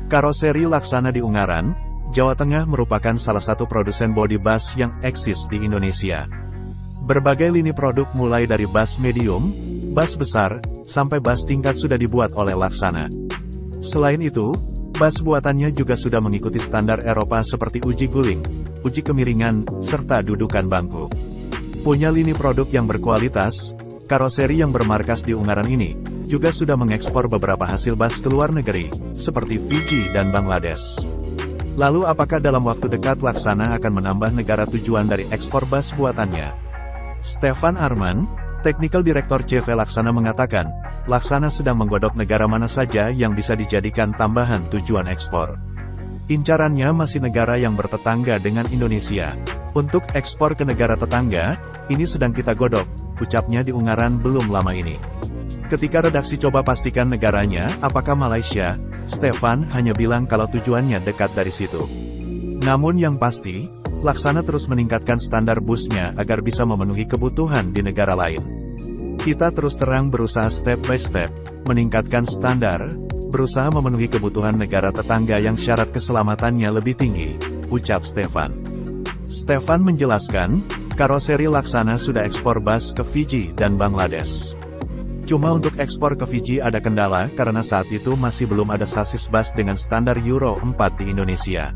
Karoseri Laksana di Ungaran, Jawa Tengah merupakan salah satu produsen bodi bus yang eksis di Indonesia. Berbagai lini produk mulai dari bus medium, bus besar, sampai bus tingkat sudah dibuat oleh Laksana. Selain itu, bus buatannya juga sudah mengikuti standar Eropa seperti uji guling, uji kemiringan, serta dudukan bangku. Punya lini produk yang berkualitas, karoseri yang bermarkas di Ungaran ini juga sudah mengekspor beberapa hasil bus ke luar negeri, seperti Fiji dan Bangladesh. Lalu apakah dalam waktu dekat Laksana akan menambah negara tujuan dari ekspor bus buatannya? Stefan Arman, Technical Director CV Laksana mengatakan, Laksana sedang menggodok negara mana saja yang bisa dijadikan tambahan tujuan ekspor. Incarannya masih negara yang bertetangga dengan Indonesia. Untuk ekspor ke negara tetangga, ini sedang kita godok, ucapnya di Ungaran belum lama ini. Ketika redaksi coba pastikan negaranya, apakah Malaysia, Stefan hanya bilang kalau tujuannya dekat dari situ. Namun yang pasti, Laksana terus meningkatkan standar busnya agar bisa memenuhi kebutuhan di negara lain. Kita terus terang berusaha step by step, meningkatkan standar, berusaha memenuhi kebutuhan negara tetangga yang syarat keselamatannya lebih tinggi, ucap Stefan. Stefan menjelaskan, karoseri Laksana sudah ekspor bus ke Fiji dan Bangladesh. Cuma untuk ekspor ke Fiji ada kendala karena saat itu masih belum ada sasis bus dengan standar Euro 4 di Indonesia.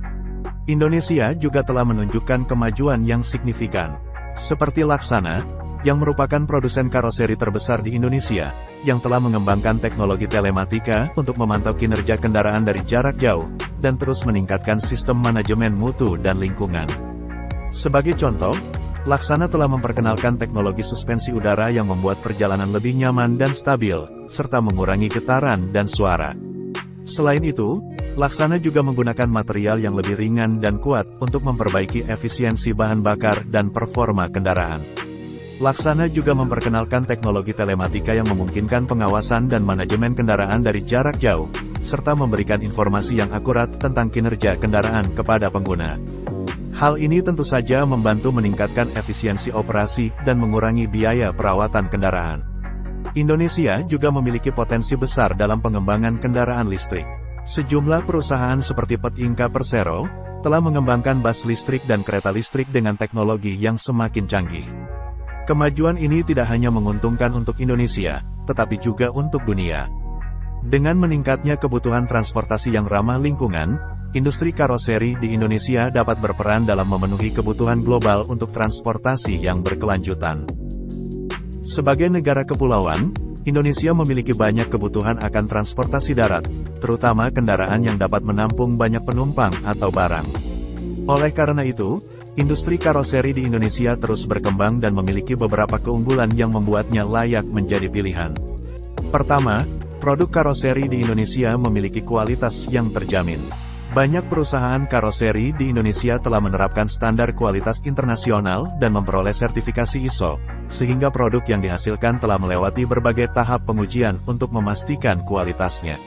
Indonesia juga telah menunjukkan kemajuan yang signifikan. Seperti Laksana, yang merupakan produsen karoseri terbesar di Indonesia, yang telah mengembangkan teknologi telematika untuk memantau kinerja kendaraan dari jarak jauh, dan terus meningkatkan sistem manajemen mutu dan lingkungan. Sebagai contoh, Laksana telah memperkenalkan teknologi suspensi udara yang membuat perjalanan lebih nyaman dan stabil, serta mengurangi getaran dan suara. Selain itu, Laksana juga menggunakan material yang lebih ringan dan kuat untuk memperbaiki efisiensi bahan bakar dan performa kendaraan. Laksana juga memperkenalkan teknologi telematika yang memungkinkan pengawasan dan manajemen kendaraan dari jarak jauh, serta memberikan informasi yang akurat tentang kinerja kendaraan kepada pengguna. Hal ini tentu saja membantu meningkatkan efisiensi operasi dan mengurangi biaya perawatan kendaraan. Indonesia juga memiliki potensi besar dalam pengembangan kendaraan listrik. Sejumlah perusahaan seperti PT Inka Persero telah mengembangkan bus listrik dan kereta listrik dengan teknologi yang semakin canggih. Kemajuan ini tidak hanya menguntungkan untuk Indonesia, tetapi juga untuk dunia. Dengan meningkatnya kebutuhan transportasi yang ramah lingkungan, industri karoseri di Indonesia dapat berperan dalam memenuhi kebutuhan global untuk transportasi yang berkelanjutan. Sebagai negara kepulauan, Indonesia memiliki banyak kebutuhan akan transportasi darat, terutama kendaraan yang dapat menampung banyak penumpang atau barang. Oleh karena itu, industri karoseri di Indonesia terus berkembang dan memiliki beberapa keunggulan yang membuatnya layak menjadi pilihan. Pertama, produk karoseri di Indonesia memiliki kualitas yang terjamin. Banyak perusahaan karoseri di Indonesia telah menerapkan standar kualitas internasional dan memperoleh sertifikasi ISO, sehingga produk yang dihasilkan telah melewati berbagai tahap pengujian untuk memastikan kualitasnya.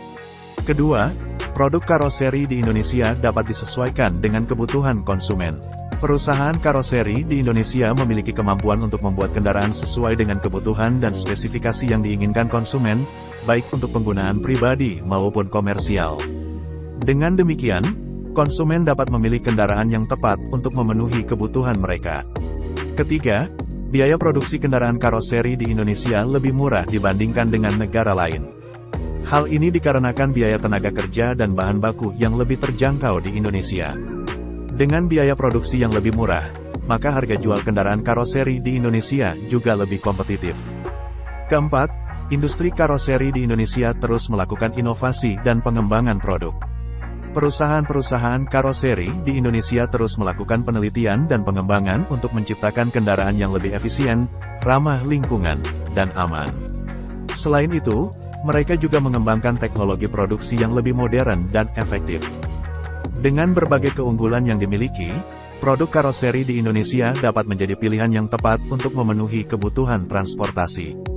Kedua, produk karoseri di Indonesia dapat disesuaikan dengan kebutuhan konsumen. Perusahaan karoseri di Indonesia memiliki kemampuan untuk membuat kendaraan sesuai dengan kebutuhan dan spesifikasi yang diinginkan konsumen, baik untuk penggunaan pribadi maupun komersial. Dengan demikian, konsumen dapat memilih kendaraan yang tepat untuk memenuhi kebutuhan mereka. Ketiga, biaya produksi kendaraan karoseri di Indonesia lebih murah dibandingkan dengan negara lain. Hal ini dikarenakan biaya tenaga kerja dan bahan baku yang lebih terjangkau di Indonesia. Dengan biaya produksi yang lebih murah, maka harga jual kendaraan karoseri di Indonesia juga lebih kompetitif. Keempat, industri karoseri di Indonesia terus melakukan inovasi dan pengembangan produk. Perusahaan-perusahaan karoseri di Indonesia terus melakukan penelitian dan pengembangan untuk menciptakan kendaraan yang lebih efisien, ramah lingkungan, dan aman. Selain itu, mereka juga mengembangkan teknologi produksi yang lebih modern dan efektif. Dengan berbagai keunggulan yang dimiliki, produk karoseri di Indonesia dapat menjadi pilihan yang tepat untuk memenuhi kebutuhan transportasi.